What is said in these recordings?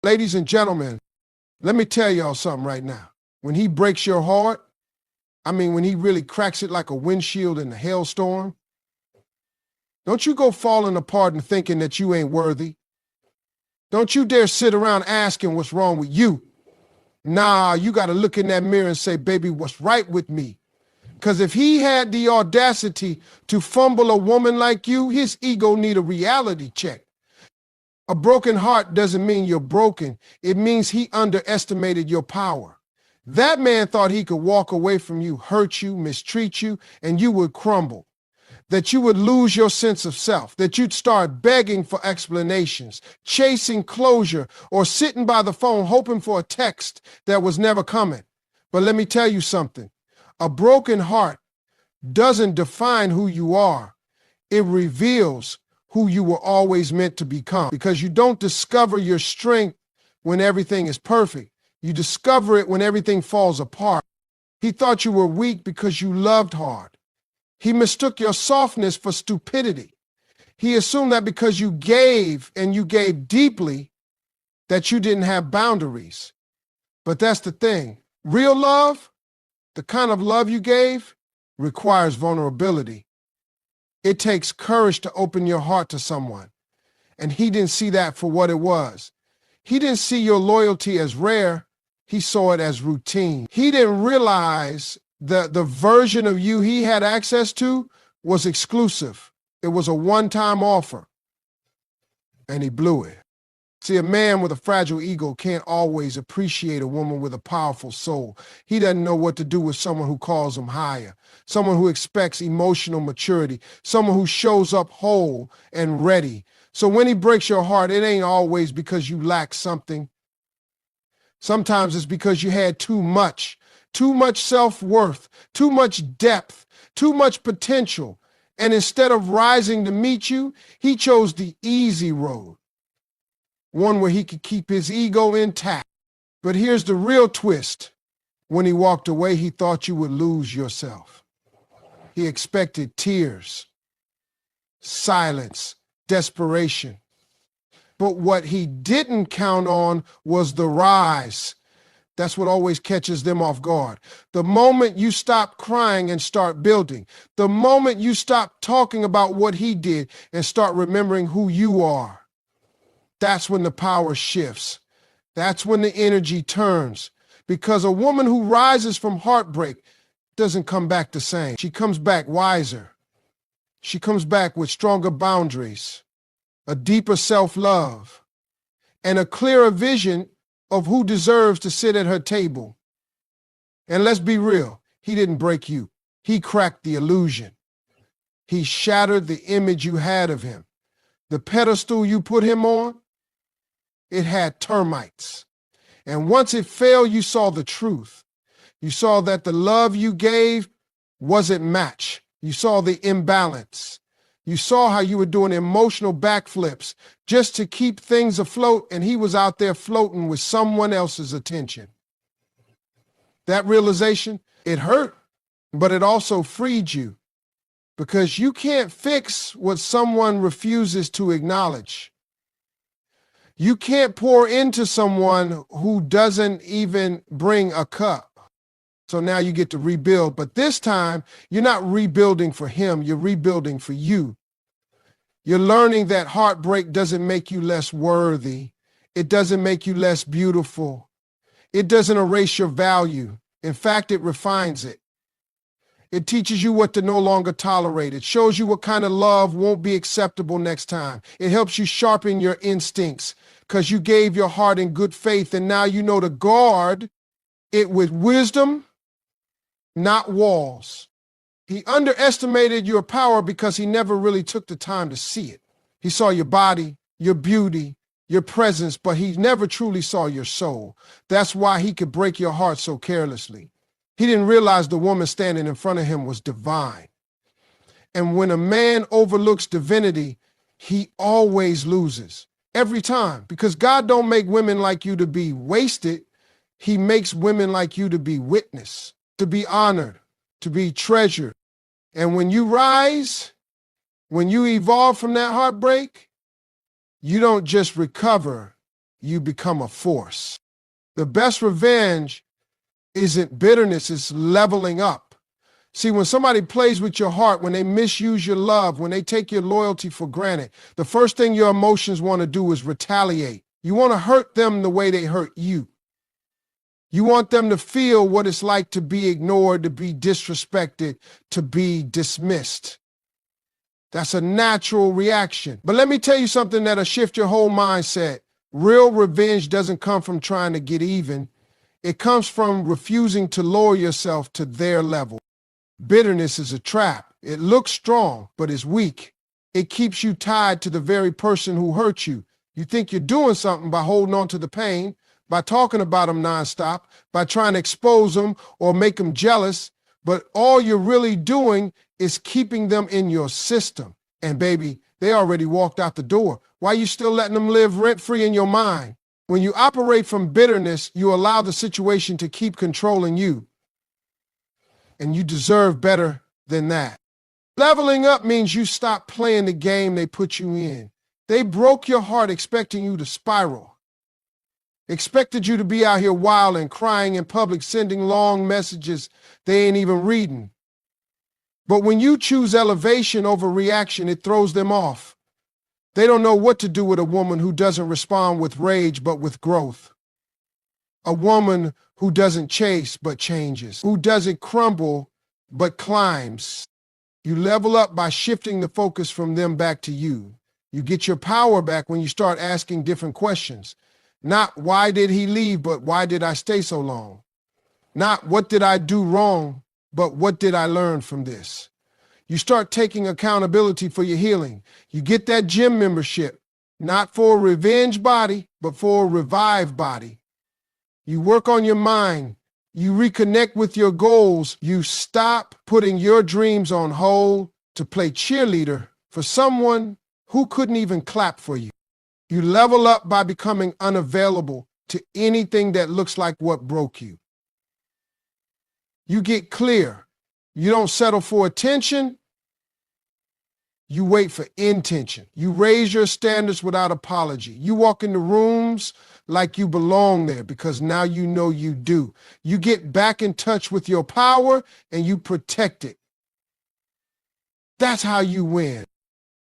Ladies and gentlemen, let me tell y'all something right now. When he breaks your heart, when he really cracks it like a windshield in a hailstorm, don't you go falling apart and thinking that you ain't worthy. Don't you dare sit around asking what's wrong with you. Nah, you got to look in that mirror and say, baby, what's right with me? Because if he had the audacity to fumble a woman like you, his ego need a reality check. A broken heart doesn't mean you're broken. It means he underestimated your power. That man thought he could walk away from you, hurt you, mistreat you, and you would crumble. That you would lose your sense of self, that you'd start begging for explanations, chasing closure, or sitting by the phone hoping for a text that was never coming. But let me tell you something. A broken heart doesn't define who you are. It reveals who you were always meant to become, because you don't discover your strength when everything is perfect. You discover it when everything falls apart. He thought you were weak because you loved hard. He mistook your softness for stupidity. He assumed that because you gave and you gave deeply, that you didn't have boundaries. But that's the thing. Real love, the kind of love you gave, requires vulnerability. It takes courage to open your heart to someone. And he didn't see that for what it was. He didn't see your loyalty as rare. He saw it as routine. He didn't realize that the version of you he had access to was exclusive. It was a one-time offer. And he blew it. See, a man with a fragile ego can't always appreciate a woman with a powerful soul. He doesn't know what to do with someone who calls him higher, someone who expects emotional maturity, someone who shows up whole and ready. So when he breaks your heart, it ain't always because you lack something. Sometimes it's because you had too much self-worth, too much depth, too much potential. And instead of rising to meet you, he chose the easy road. One where he could keep his ego intact. But here's the real twist. When he walked away, he thought you would lose yourself. He expected tears, silence, desperation. But what he didn't count on was the rise. That's what always catches them off guard. The moment you stop crying and start building, the moment you stop talking about what he did and start remembering who you are, that's when the power shifts. That's when the energy turns. Because a woman who rises from heartbreak doesn't come back the same. She comes back wiser. She comes back with stronger boundaries, a deeper self-love, and a clearer vision of who deserves to sit at her table. And let's be real, he didn't break you. He cracked the illusion. He shattered the image you had of him. The pedestal you put him on, it had termites. And once it fell, you saw the truth. You saw that the love you gave wasn't matched. You saw the imbalance. You saw how you were doing emotional backflips just to keep things afloat, and he was out there floating with someone else's attention. That realization, it hurt, but it also freed you, because you can't fix what someone refuses to acknowledge. You can't pour into someone who doesn't even bring a cup. So now you get to rebuild, but this time you're not rebuilding for him, you're rebuilding for you. You're learning that heartbreak doesn't make you less worthy. It doesn't make you less beautiful. It doesn't erase your value. In fact, it refines it. It teaches you what to no longer tolerate. It shows you what kind of love won't be acceptable next time. It helps you sharpen your instincts because you gave your heart in good faith, and now you know to guard it with wisdom, not walls. He underestimated your power because he never really took the time to see it. He saw your body, your beauty, your presence, but he never truly saw your soul. That's why he could break your heart so carelessly. He didn't realize the woman standing in front of him was divine. And when a man overlooks divinity, he always loses. Every time. Because God don't make women like you to be wasted. He makes women like you to be witnessed, to be honored, to be treasured. And when you rise, when you evolve from that heartbreak, you don't just recover, you become a force. The best revenge isn't bitterness, it's leveling up. See, when somebody plays with your heart, when they misuse your love, when they take your loyalty for granted, the first thing your emotions want to do is retaliate. You want to hurt them the way they hurt you. You want them to feel what it's like to be ignored, to be disrespected, to be dismissed. That's a natural reaction. But let me tell you something that'll shift your whole mindset. Real revenge doesn't come from trying to get even. It comes from refusing to lower yourself to their level. Bitterness is a trap. It looks strong, but it's weak. It keeps you tied to the very person who hurt you. You think you're doing something by holding on to the pain, by talking about them nonstop, by trying to expose them or make them jealous, but all you're really doing is keeping them in your system. And baby, they already walked out the door. Why are you still letting them live rent-free in your mind? When you operate from bitterness, you allow the situation to keep controlling you. And you deserve better than that. Leveling up means you stop playing the game they put you in. They broke your heart expecting you to spiral. Expected you to be out here wild and crying in public, sending long messages they ain't even reading. But when you choose elevation over reaction, it throws them off. They don't know what to do with a woman who doesn't respond with rage but with growth. A woman who doesn't chase but changes, who doesn't crumble but climbs. You level up by shifting the focus from them back to you. You get your power back when you start asking different questions. Not why did he leave, but why did I stay so long? Not what did I do wrong, but what did I learn from this? You start taking accountability for your healing. You get that gym membership, not for a revenge body, but for a revived body. You work on your mind. You reconnect with your goals. You stop putting your dreams on hold to play cheerleader for someone who couldn't even clap for you. You level up by becoming unavailable to anything that looks like what broke you. You get clear. You don't settle for attention. You wait for intention. You raise your standards without apology. You walk into rooms like you belong there because now you know you do. You get back in touch with your power and you protect it. That's how you win.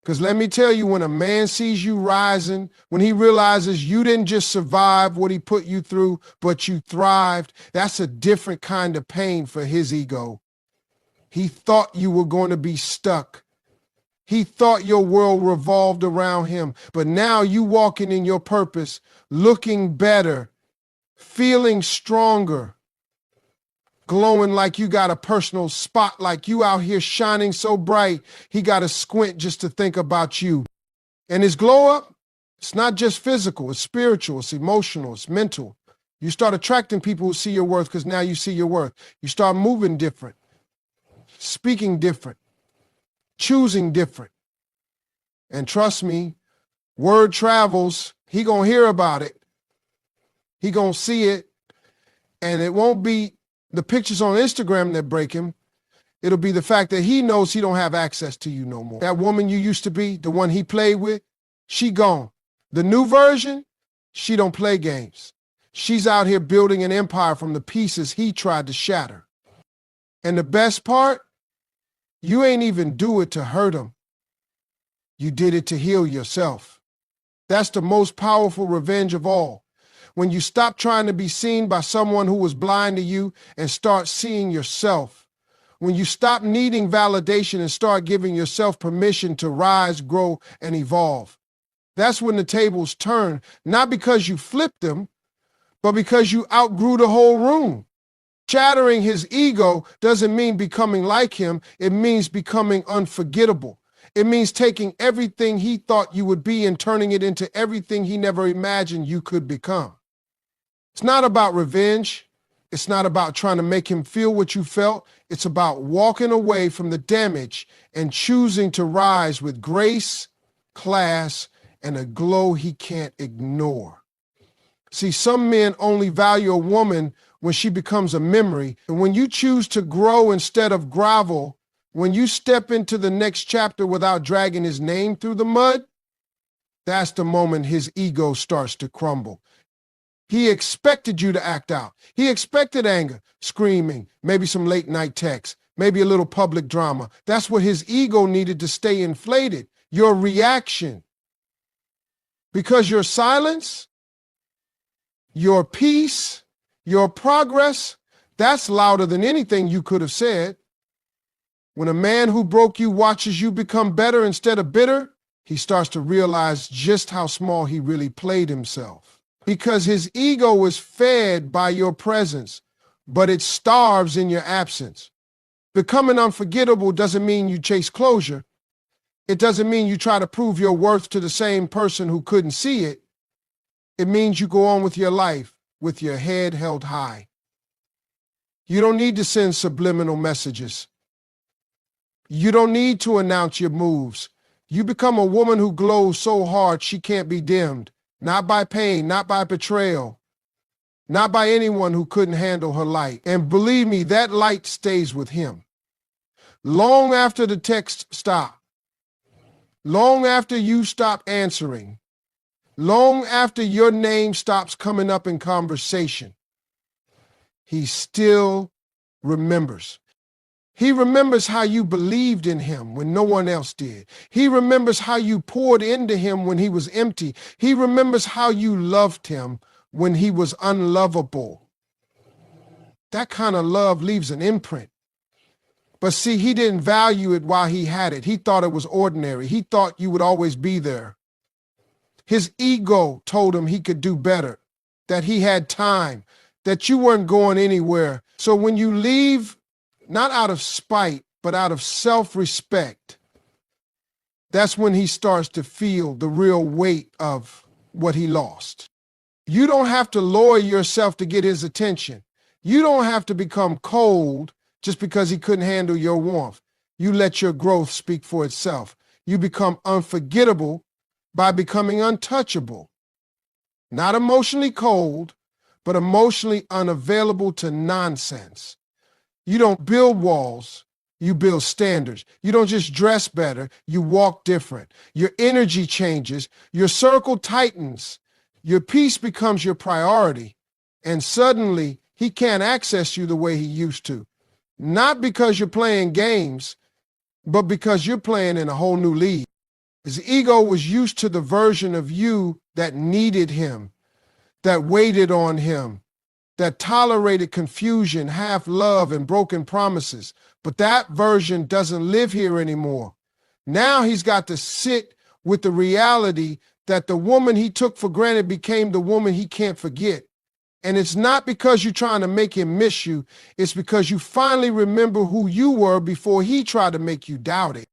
Because let me tell you, when a man sees you rising, when he realizes you didn't just survive what he put you through, but you thrived, that's a different kind of pain for his ego. He thought you were going to be stuck. He thought your world revolved around him. But now you walking in your purpose, looking better, feeling stronger, glowing like you got a personal spotlight. You out here shining so bright, he got to squint just to think about you. And his glow up, it's not just physical, it's spiritual, it's emotional, it's mental. You start attracting people who see your worth because now you see your worth. You start moving different, speaking different, choosing different. And trust me, word travels. He gonna hear about it. He gonna see it. And it won't be the pictures on Instagram that break him. It'll be the fact that he knows he don't have access to you no more. That woman you used to be, the one he played with, she gone. The new version, she don't play games. She's out here building an empire from the pieces he tried to shatter. And the best part, you ain't even do it to hurt him. You did it to heal yourself. That's the most powerful revenge of all. When you stop trying to be seen by someone who was blind to you and start seeing yourself. When you stop needing validation and start giving yourself permission to rise, grow, and evolve. That's when the tables turn, not because you flipped them, but because you outgrew the whole room. Shattering his ego doesn't mean becoming like him. It means becoming unforgettable. It means taking everything he thought you would be and turning it into everything he never imagined you could become. It's not about revenge. It's not about trying to make him feel what you felt. It's about walking away from the damage and choosing to rise with grace, class, and a glow he can't ignore. See, some men only value a woman when she becomes a memory. And when you choose to grow instead of grovel, when you step into the next chapter without dragging his name through the mud, that's the moment his ego starts to crumble. He expected you to act out. He expected anger, screaming, maybe some late night texts, maybe a little public drama. That's what his ego needed to stay inflated. Your reaction. Because your silence, your peace, your progress, that's louder than anything you could have said. When a man who broke you watches you become better instead of bitter, he starts to realize just how small he really played himself. Because his ego is fed by your presence, but it starves in your absence. Becoming unforgettable doesn't mean you chase closure. It doesn't mean you try to prove your worth to the same person who couldn't see it. It means you go on with your life with your head held high. You don't need to send subliminal messages. You don't need to announce your moves. You become a woman who glows so hard she can't be dimmed, not by pain, not by betrayal, not by anyone who couldn't handle her light. And believe me, that light stays with him. Long after the text stop, long after you stop answering, long after your name stops coming up in conversation, he still remembers. He remembers how you believed in him when no one else did. He remembers how you poured into him when he was empty. He remembers how you loved him when he was unlovable. That kind of love leaves an imprint. But see, he didn't value it while he had it. He thought it was ordinary. He thought you would always be there. His ego told him he could do better, that he had time, that you weren't going anywhere. So when you leave, not out of spite, but out of self-respect, that's when he starts to feel the real weight of what he lost. You don't have to lower yourself to get his attention. You don't have to become cold just because he couldn't handle your warmth. You let your growth speak for itself. You become unforgettable by becoming untouchable. Not emotionally cold, but emotionally unavailable to nonsense. You don't build walls, you build standards. You don't just dress better, you walk different. Your energy changes, your circle tightens, your peace becomes your priority, and suddenly he can't access you the way he used to. Not because you're playing games, but because you're playing in a whole new league. His ego was used to the version of you that needed him, that waited on him, that tolerated confusion, half love, and broken promises. But that version doesn't live here anymore. Now he's got to sit with the reality that the woman he took for granted became the woman he can't forget. And it's not because you're trying to make him miss you. It's because you finally remember who you were before he tried to make you doubt it.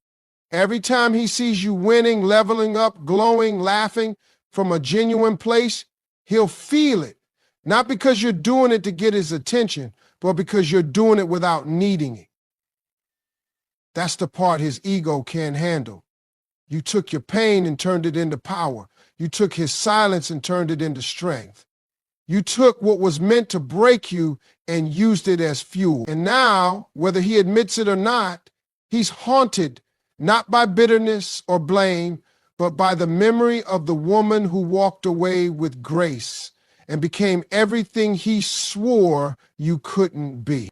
Every time he sees you winning, leveling up, glowing, laughing from a genuine place, he'll feel it. Not because you're doing it to get his attention, but because you're doing it without needing it. That's the part his ego can't handle. You took your pain and turned it into power. You took his silence and turned it into strength. You took what was meant to break you and used it as fuel. And now, whether he admits it or not, he's haunted not by bitterness or blame, but by the memory of the woman who walked away with grace and became everything he swore you couldn't be.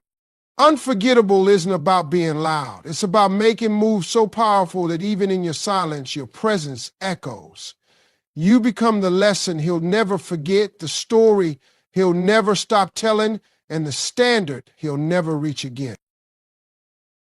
Unforgettable isn't about being loud. It's about making moves so powerful that even in your silence, your presence echoes. You become the lesson he'll never forget, the story he'll never stop telling, and the standard he'll never reach again.